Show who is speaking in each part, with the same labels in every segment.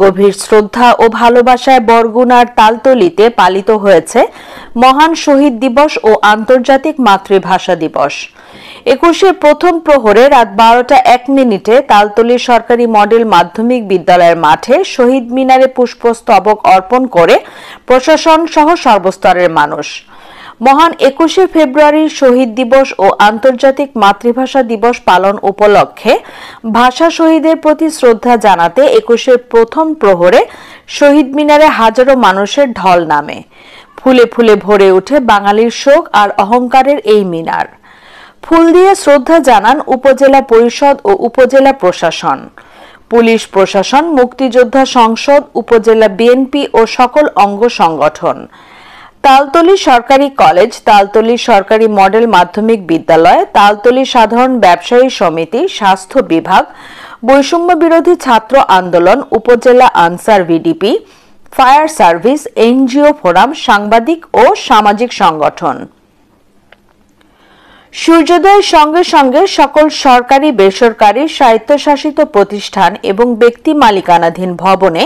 Speaker 1: গভীর শ্রদ্ধা ও ভালোবাসায় বরগুনার তালতলীতে পালিত হয়েছে মহান শহীদ দিবস ও আন্তর্জাতিক মাতৃভাষা দিবস। ২১শে প্রথম প্রহরে রাত ১২টা ১ মিনিটে তালতলী সরকারি মডেল মাধ্যমিক বিদ্যালয়ের মাঠে শহীদ মিনারে পুষ্পস্তবক অর্পণ করে প্রশাসন সহ সর্বস্তরের মানুষ মহান ২১শে ফেব্রুয়ারির শহীদ দিবস ও আন্তর্জাতিক মাতৃভাষা দিবস পালন উপলক্ষে ভাষা শহীদের প্রতি শ্রদ্ধা জানাতে ২১শে প্রথম প্রহরে শহীদ মিনারে হাজারো মানুষের ঢল নামে। ফুলে ফুলে ভরে ওঠে বাঙালির শোক আর অহংকারের এই মিনার। ফুল দিয়ে শ্রদ্ধা জানান উপজেলা পরিষদ ও উপজেলা প্রশাসন, পুলিশ প্রশাসন, মুক্তিযোদ্ধা সংসদ, উপজেলা বিএনপি ও সকল অঙ্গ সংগঠন। তালতলী সরকারি কলেজ, তালতলী সরকারি মডেল মাধ্যমিক বিদ্যালয়, তালতলী সাধারণ ব্যবসায়ী সমিতি, স্বাস্থ্য বিভাগ, বৈষম্য বিরোধী ছাত্র আন্দোলন, উপজেলা answer VDP, fire service, NGO forum, সাংবাদিক ও সামাজিক সংগঠন। সূর্যোদয়ের সঙ্গে সঙ্গে সকল সরকারি, বেসরকারি, স্বায়ত্তশাসিত প্রতিষ্ঠান এবং ব্যক্তি মালিকানাধীন ভবনে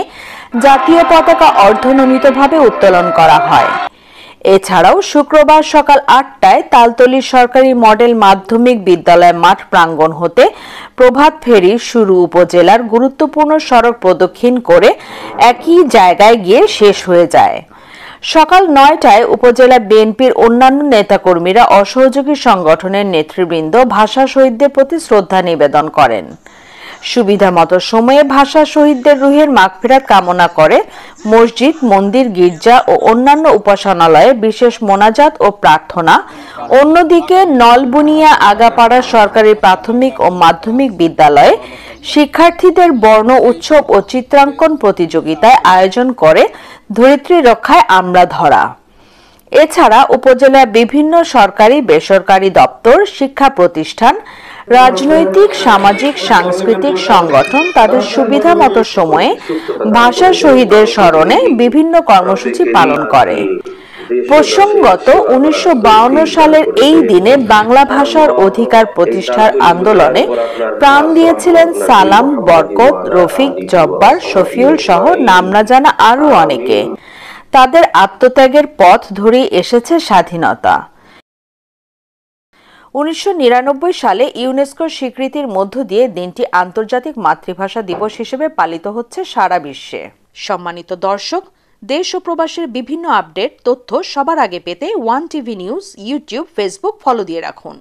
Speaker 1: জাতীয় পতাকা অর্ধনমিতভাবে উত্তোলন করা হয়। এছাড়াও শুক্রবার সকাল ৮টায় তালতলী সরকারি মডেল মাধ্যমিক বিদ্যালয় মাঠ প্রাঙ্গণ হতে প্রভাত ফেরি শুরু উপজেলার গুরুত্বপূর্ণ সড়ক প্রদক্ষিণ করে একই জায়গায় গিয়ে শেষ হয়ে যায়। সকাল ৯টায় উপজেলা বিএনপির অন্যান্য নেতাকর্মীরা অসহযোগী সংগঠনের নেতৃবৃন্দ ভাষা শহীদদের প্রতি শ্রদ্ধা নিবেদন করেন। সুবিধামতো সময়ে ভাষা শহীদদের রুহের মাগফিরাত কামনা করে মসজিদ, মন্দির, গির্জা ও অন্যান্য উপাসনালয়ে বিশেষ মোনাজাত ও প্রার্থনা। অন্যদিকে নলবুনিয়া আগাপাড়া সরকারি প্রাথমিক ও মাধ্যমিক বিদ্যালয়ে শিক্ষার্থীদের বর্ণ উৎসব ও চিত্রাঙ্কন প্রতিযোগিতায় আয়োজন করে ধরিত্রী রক্ষায় আমরা ধরা। এছাড়া উপজেলার বিভিন্ন সরকারি, বেসরকারি দপ্তর, শিক্ষা প্রতিষ্ঠান, রাজনৈতিক, সামাজিক, সাংস্কৃতিক সংগঠন তাদের সুবিধামতো সময়ে ভাষা শহীদের স্মরণে বিভিন্ন কর্মসূচি পালন করে। প্রসঙ্গত ১৯৫২ সালের এই দিনে বাংলা ভাষার অধিকার প্রতিষ্ঠার আন্দোলনে প্রাণ দিয়েছিলেন সালাম, বরকত, রফিক, জব্বার, শফিউল সহ নাম না জানা আরও অনেকে। তাদের আত্মত্যাগের পথ ধরেই এসেছে স্বাধীনতা। ১৯৯৯ সালে ইউনেস্কোর স্বীকৃতির মধ্য দিয়ে দিনটি আন্তর্জাতিক মাতৃভাষা দিবস হিসেবে পালিত হচ্ছে সারা বিশ্বে। সম্মানিত দর্শক, দেশ ও প্রবাসের বিভিন্ন আপডেট তথ্য সবার আগে পেতে one TV news YouTube, Facebook follow দিয়ে রাখুন।